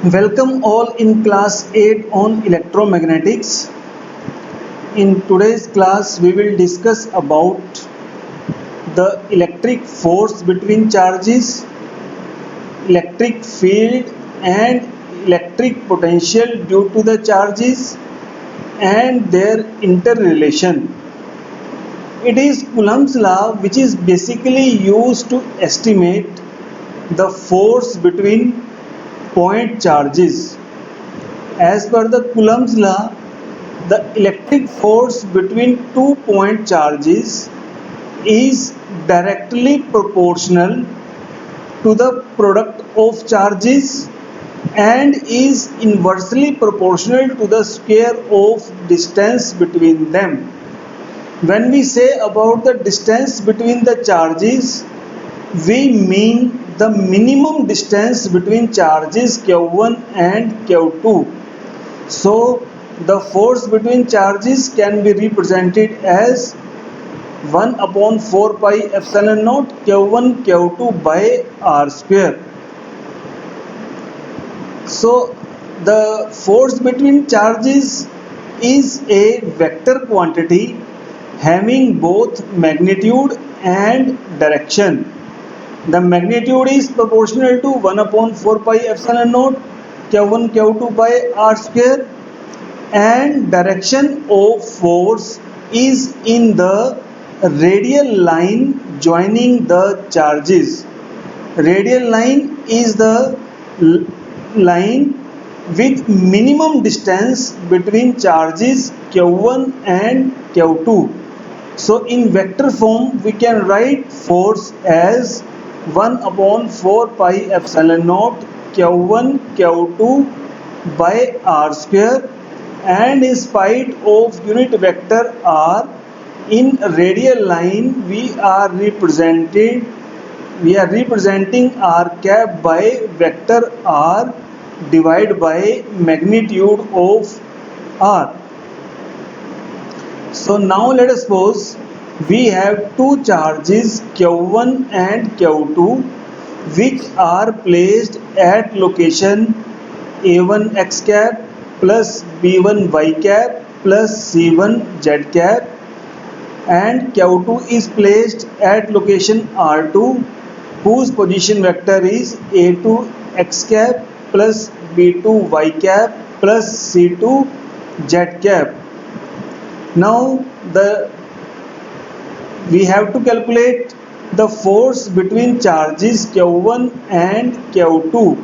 Welcome all in class 8 on electromagnetics. In today's class we will discuss about the electric force between charges, electric field and electric potential due to the charges and their interrelation. It is Coulomb's law which is basically used to estimate the force between point charges. As per the Coulomb's law, the electric force between 2 point charges is directly proportional to the product of charges and is inversely proportional to the square of distance between them. When we say about the distance between the charges, we mean the minimum distance between charges Q1 and Q2. So the force between charges can be represented as 1 upon 4 pi epsilon naught Q1 Q2 by R square. So the force between charges is a vector quantity having both magnitude and direction. The magnitude is proportional to 1 upon 4 pi epsilon naught Q1 Q2 by R square, and direction of force is in the radial line joining the charges. Radial line is the line with minimum distance between charges Q1 and Q2. So in vector form we can write force as 1 upon 4 pi epsilon naught Q1 Q2 by R square, and in spite of unit vector R in radial line we are representing R cap by vector R divided by magnitude of R. So now let us suppose we have two charges Q1 and Q2 which are placed at location A1 x cap plus B1 y cap plus C1 z cap, and Q2 is placed at location R2 whose position vector is A2 x cap plus B2 y cap plus C2 z cap. Now we have to calculate the force between charges Q1 and Q2.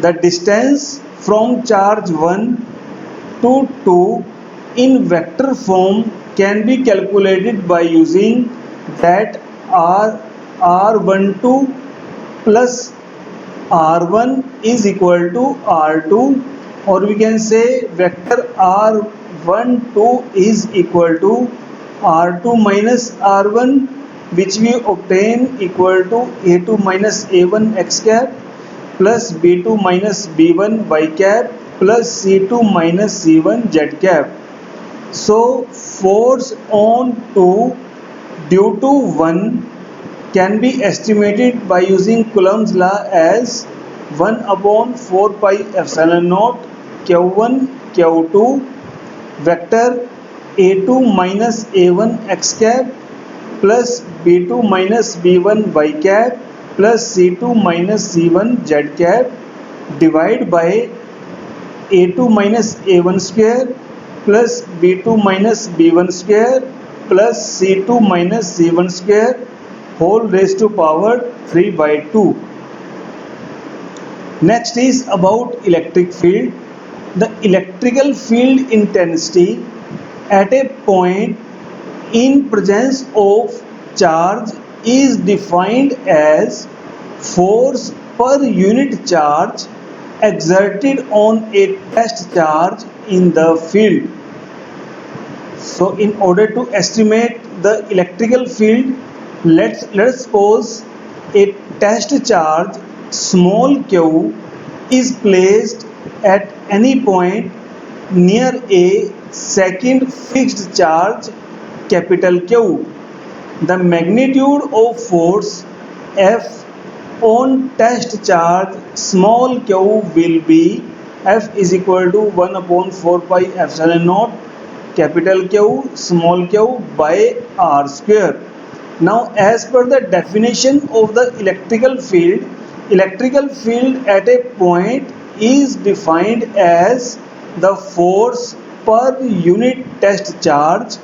The distance from charge 1 to 2 in vector form can be calculated by using that R12 plus R1 is equal to R2, or we can say vector R12 is equal to R2 minus R1, which we obtain equal to A2 minus A1 x cap plus B2 minus B1 y cap plus C2 minus C1 z cap. So force on 2 due to 1 can be estimated by using Coulomb's law as 1 upon 4 pi epsilon naught Q1 Q2 vector A2 minus A1 x cap plus B2 minus B1 y cap plus C2 minus C1 z cap divided by A2 minus A1 square plus B2 minus B1 square plus C2 minus C1 square whole raised to power 3 by 2. Next is about electric field. The electrical field intensity at a point in presence of charge is defined as force per unit charge exerted on a test charge in the field. So in order to estimate the electrical field, let's suppose a test charge small q is placed at any point near a second fixed charge capital Q. The magnitude of force F on test charge small q will be F is equal to 1 upon 4 pi epsilon naught capital Q small q by r square. Now as per the definition of the electrical field at a point is defined as the force per unit test charge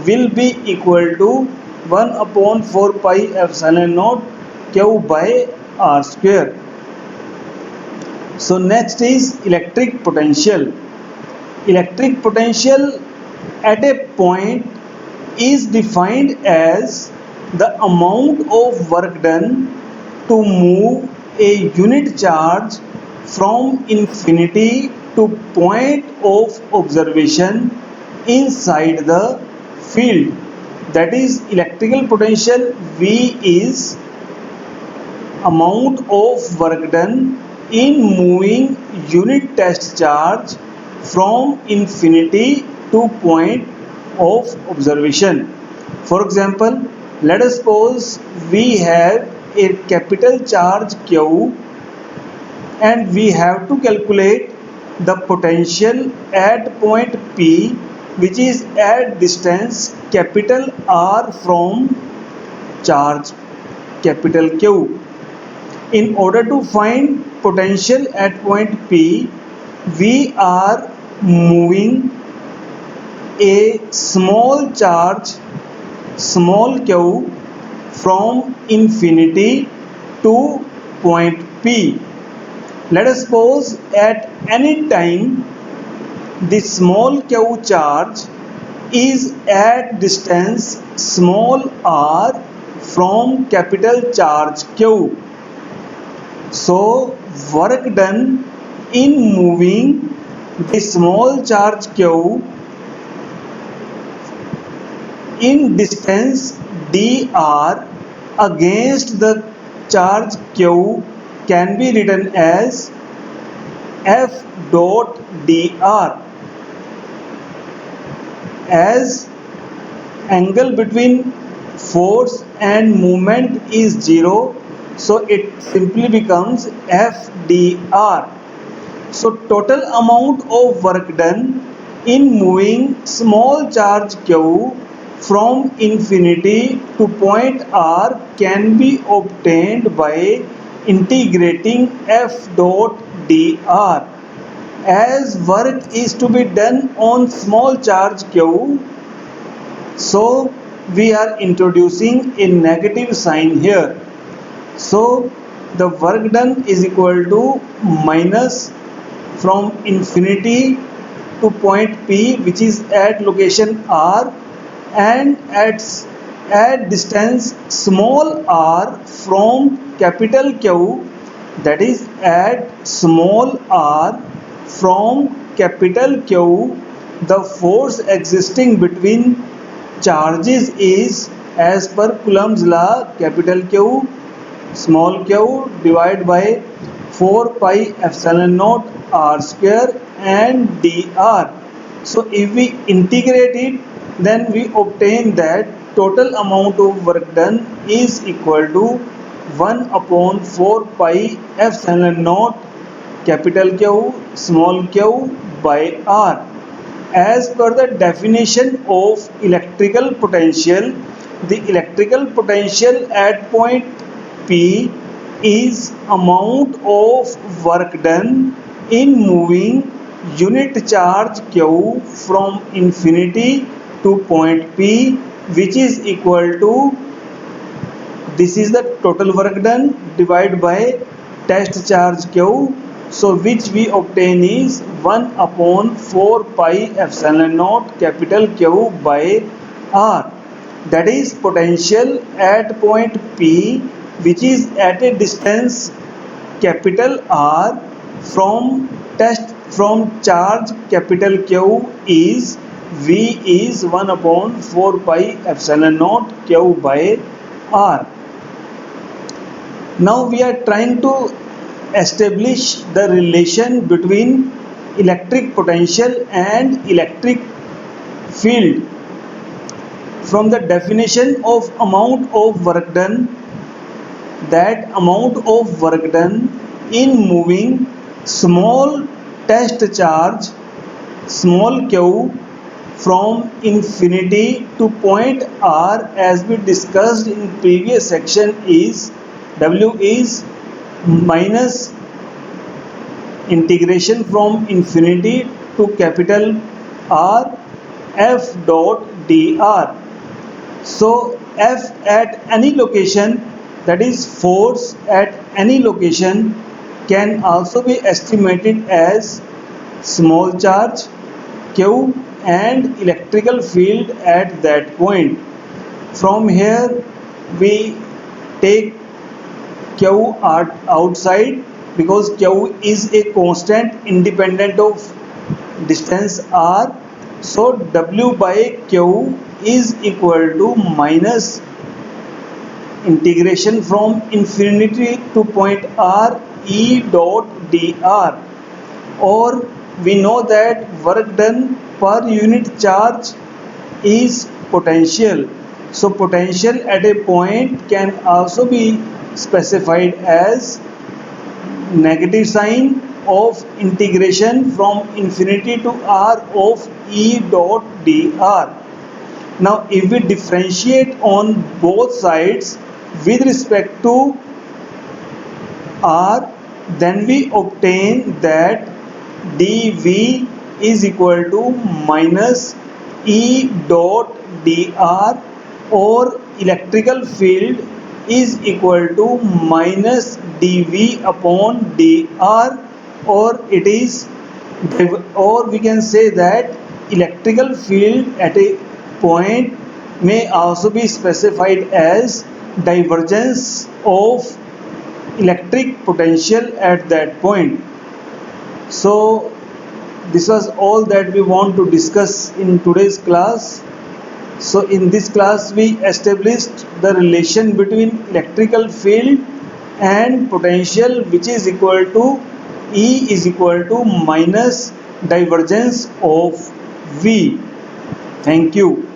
will be equal to 1 upon 4 pi epsilon naught q by r square. So next is electric potential. Electric potential at a point is defined as the amount of work done to move a unit charge from infinity to point of observation inside the field. That is, electrical potential V is amount of work done in moving unit test charge from infinity to point of observation. For example, let us suppose we have a capital charge Q and we have to calculate the potential at point P, which is at distance capital R from charge capital Q. In order to find potential at point P, we are moving a small charge small q from infinity to point P. Let us suppose at any time the small q charge is at distance small r from capital charge Q. So work done in moving the small charge q in distance dr against the charge q can be written as F dot dr. As angle between force and movement is 0, so it simply becomes F dr. So total amount of work done in moving small charge q from infinity to point r can be obtained by integrating F dot dr. As work is to be done on small charge q, so we are introducing a negative sign here. So the work done is equal to minus from infinity to point P, which is at location R, and at distance small r from capital Q, that is at small r from capital Q, the force existing between charges is, as per Coulomb's law, capital Q small q divided by 4 pi epsilon naught r square and dr. So if we integrate it, then we obtain that total amount of work done is equal to 1 upon 4 pi epsilon naught capital Q small q by r. As per the definition of electrical potential, the electrical potential at point P is amount of work done in moving unit charge q from infinity to point P, which is equal to, this is the total work done divided by test charge q, so which we obtain is 1 upon 4 pi epsilon naught capital Q by r. That is potential at point P, which is at a distance capital R from charge capital Q is, V is 1 upon 4 pi epsilon naught Q by r. Now we are trying to establish the relation between electric potential and electric field. From the definition of amount of work done, that amount of work done in moving small test charge small q from infinity to point r, as we discussed in previous section, is W is minus integration from infinity to capital R f dot dr. So f at any location, that is force at any location, can also be estimated as small charge q and electrical field at that point. From here we take q outside, because q is a constant independent of distance r. So w by q is equal to minus integration from infinity to point r e dot dr. Or we know that work done per unit charge is potential. So potential at a point can also be specified as negative sign of integration from infinity to r of e dot dr. Now if we differentiate on both sides with respect to r, then we obtain that dv is equal to minus e dot dr, or electrical field is equal to minus dv upon dr, or it is, or we can say that electrical field at a point may also be specified as divergence of electric potential at that point. So this was all that we want to discuss in today's class. So in this class we established the relation between electrical field and potential, which is equal to E is equal to minus divergence of V. Thank you.